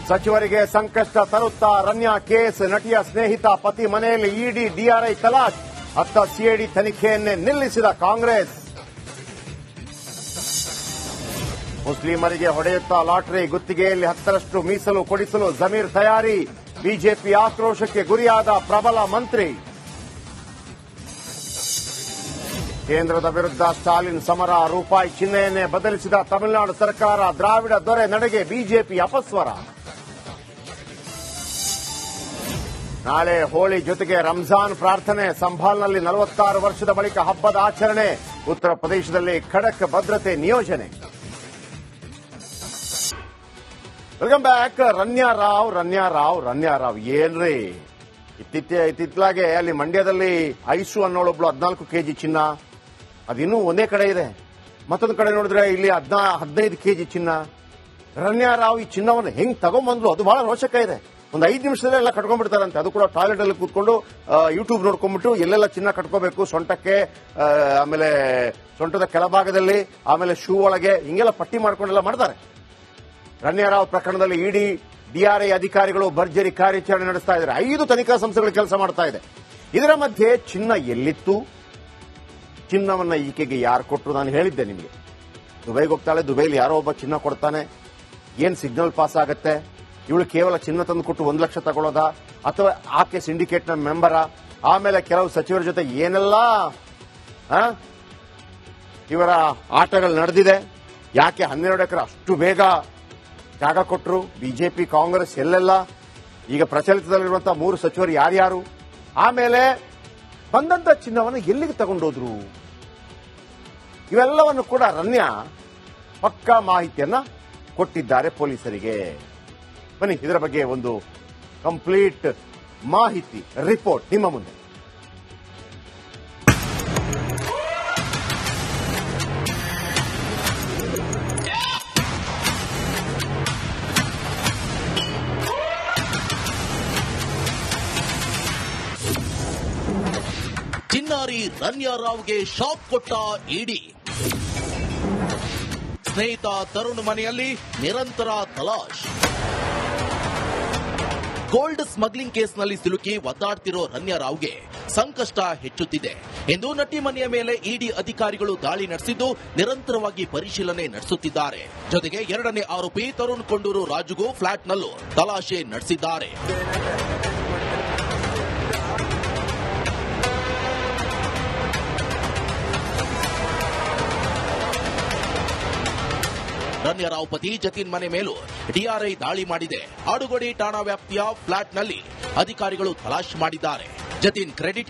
ಸಚಿವರಿಗೆ ಸಂಕಷ್ಟ ತರುತ್ತಾ ರನ್ಯಾ ಕೇಸ್. ನಟಿಯ ಸ್ನೇಹಿತ ಪತಿ ಮನೆಯಲ್ಲಿ ಇಡಿ ಡಿಆರ್ಐ ತಲಾಶ್. ಅತ್ತ ಸಿಐಡಿ ತನಿಖೆಯನ್ನೇ ನಿಲ್ಲಿಸಿದ ಕಾಂಗ್ರೆಸ್. ಮುಸ್ಲಿಮರಿಗೆ ಹೊಡೆಯುತ್ತಾ ಲಾಟರಿ. ಗುತ್ತಿಗೆಯಲ್ಲಿ 10ರಷ್ಟು ಮೀಸಲು ಕೊಡಿಸಲು ಜಮೀರ್ ತಯಾರಿ. ಬಿಜೆಪಿ ಆಕ್ರೋಶಕ್ಕೆ ಗುರಿಯಾದ ಪ್ರಬಲ ಮಂತ್ರಿ. ಕೇಂದ್ರದ ವಿರುದ್ಧ ಸ್ಟಾಲಿನ್ ಸಮರ. ರೂಪಾಯಿ ಚಿಹ್ನೆಯನ್ನೇ ಬದಲಿಸಿದ ತಮಿಳುನಾಡು ಸರ್ಕಾರ. ದ್ರಾವಿಡ ದೊರೆ ನಡೆಗೆ ಬಿಜೆಪಿ ಅಪಸ್ವರ. ನಾಳೆ ಹೋಳಿ ಜೊತೆಗೆ ರಂಜಾನ್ ಪ್ರಾರ್ಥನೆ. ಸಂಭಾಲ್ನಲ್ಲಿ 46 ವರ್ಷದ ಬಳಿಕ ಹಬ್ಬದ ಆಚರಣೆ. ಉತ್ತರ ಪ್ರದೇಶದಲ್ಲಿ ಖಡಕ್ ಭದ್ರತೆ ನಿಯೋಜನೆ. Welcome back. ರನ್ಯಾ ರಾವ್ ಏನ್ರಿ ಇತ್ತಿತ್ತಲಾಗೆ ಅಲ್ಲಿ ಮಂಡ್ಯದಲ್ಲಿ ಐಸು ಅನ್ನೋಳೊಬ್ಳು 14 ಕೆಜಿ ಚಿನ್ನ. ಅದಿನ್ನೂ ಒಂದೇ ಕಡೆ ಇದೆ. ಮತ್ತೊಂದು ಕಡೆ ನೋಡಿದ್ರೆ ಇಲ್ಲಿ 15 ಕೆಜಿ ಚಿನ್ನ. ರನ್ಯಾ ರಾವ್ ಈ ಚಿನ್ನವನ್ನು ಹೆಂಗ್ ತಗೊಂಡ್ಬಂದ್ಲು ಅದು ಬಹಳ ರೋಚಕ ಇದೆ. ಒಂದು 5 ನಿಮಿಷದಲ್ಲೇ ಎಲ್ಲ ಕಟ್ಕೊಂಡ್ಬಿಡ್ತಾರಂತೆ. ಅದು ಕೂಡ ಟಾಯ್ಲೆಟ್ ಅಲ್ಲಿ ಕೂತ್ಕೊಂಡು ಯೂಟ್ಯೂಬ್ ನೋಡ್ಕೊಂಡ್ಬಿಟ್ಟು ಎಲ್ಲೆಲ್ಲ ಚಿನ್ನ ಕಟ್ಕೋಬೇಕು, ಸೊಂಟಕ್ಕೆ, ಆಮೇಲೆ ಸೊಂಟದ ಕೆಳಭಾಗದಲ್ಲಿ, ಆಮೇಲೆ ಶೂ ಒಳಗೆ, ಹಿಂಗೆಲ್ಲ ಪಟ್ಟಿ ಮಾಡ್ಕೊಂಡೆಲ್ಲ ಮಾಡ್ತಾರೆ. ರನ್ಯಾ ರಾವ್ ಪ್ರಕರಣದಲ್ಲಿ ಇಡಿ ಡಿಆರ್ಐ ಅಧಿಕಾರಿಗಳು ಭರ್ಜರಿ ಕಾರ್ಯಾಚರಣೆ ನಡೆಸ್ತಾ ಇದ್ದಾರೆ. 5 ತನಿಖಾ ಸಂಸ್ಥೆಗಳು ಕೆಲಸ ಮಾಡ್ತಾ ಇದೆ. ಇದರ ಮಧ್ಯೆ ಚಿನ್ನ ಎಲ್ಲಿತ್ತು, ಚಿನ್ನವನ್ನ ಈಕೆಗೆ ಯಾರು ಕೊಟ್ಟರು? ನಾನು ಹೇಳಿದ್ದೆ ನಿಮಗೆ. ದುಬೈಗೆ ಹೋಗ್ತಾಳೆ, ದುಬೈಲಿ ಯಾರೋ ಒಬ್ಬ ಚಿನ್ನ ಕೊಡ್ತಾನೆ. ಏನ್ ಸಿಗ್ನಲ್ ಪಾಸ್ ಆಗತ್ತೆ? ಇವಳು ಕೇವಲ ಚಿನ್ನ ತಂದು ಕೊಟ್ಟು 1 ಲಕ್ಷ ತಗೊಳ್ಳೋದಾ, ಅಥವಾ ಆಕೆ ಸಿಂಡಿಕೇಟ್ನ ಮೆಂಬರಾ? ಆಮೇಲೆ ಕೆಲವು ಸಚಿವರ ಜೊತೆ ಏನೆಲ್ಲ ಇವರ ಆಟಗಳು ನಡೆದಿದೆ. ಯಾಕೆ 12 ಎಕರೆ ಅಷ್ಟು ಬೇಗ ಜಾಗ ಕೊಟ್ಟರು? ಬಿಜೆಪಿ ಕಾಂಗ್ರೆಸ್ ಎಲ್ಲೆಲ್ಲ? ಈಗ ಪ್ರಚಲಿತದಲ್ಲಿರುವಂತಹ 3 ಸಚಿವರು ಯಾರ್ಯಾರು? ಆಮೇಲೆ ಬಂದಂತ ಚಿನ್ನವನ್ನು ಎಲ್ಲಿಗೆ ತಗೊಂಡೋದ್ರು? ಇವೆಲ್ಲವನ್ನು ಕೂಡ ರನ್ಯಾ ಪಕ್ಕಾ ಮಾಹಿತಿಯನ್ನ ಕೊಟ್ಟಿದ್ದಾರೆ ಪೊಲೀಸರಿಗೆ. ಬನ್ನಿ, ಇದರ ಬಗ್ಗೆ ಒಂದು ಕಂಪ್ಲೀಟ್ ಮಾಹಿತಿ ರಿಪೋರ್ಟ್ ನಿಮ್ಮ ಮುಂದೆ. ಚಿನ್ನಾರಿ ರನ್ಯಾ ರಾವ್ಗೆ ಶಾಕ್ ಕೊಟ್ಟ ಇಡಿ. ಸ್ನೇಹಿತ ತರುಣ್ ಮನೆಯಲ್ಲಿ ನಿರಂತರ ತಲಾಶ್. ಗೋಲ್ಡ್ ಸ್ಮಗ್ಲಿಂಗ್ ಕೇಸ್ನಲ್ಲಿ ಸಿಲುಕಿ ಒದ್ದಾಡ್ತಿರೋ ರನ್ಯಾ ರಾವ್ಗೆ ಸಂಕಷ್ಟ ಹೆಚ್ಚುತ್ತಿದೆ ಎಂದು ನಟಿ ಮನೆಯ ಮೇಲೆ ಇಡಿ ಅಧಿಕಾರಿಗಳು ದಾಳಿ ನಡೆಸಿದ್ದು ನಿರಂತರವಾಗಿ ಪರಿಶೀಲನೆ ನಡೆಸುತ್ತಿದ್ದಾರೆ. ಜೊತೆಗೆ 2ನೇ ಆರೋಪಿ ತರುಣ್ ಕೊಂಡೂರು ರಾಜುಗೂ ಫ್ಲಾಟ್ನಲ್ಲೂ ತಲಾಶೆ ನಡೆಸಿದ್ದಾರೆ. ರನ್ಯಾ ರಾವ್ ಪತಿ ಜತಿನ್ ಮನೆ ಮೇಲೂ ಡಿಆರ್ಐ ದಾಳಿ ಮಾಡಿದೆ. ಆಡುಗೋಡಿ ಠಾಣಾ ವ್ಯಾಪ್ತಿಯ ಫ್ಲಾಟ್ನಲ್ಲಿ ಅಧಿಕಾರಿಗಳು ತಲಾಶ್ ಮಾಡಿದ್ದಾರೆ. ಜತಿನ್ ಕ್ರೆಡಿಟ್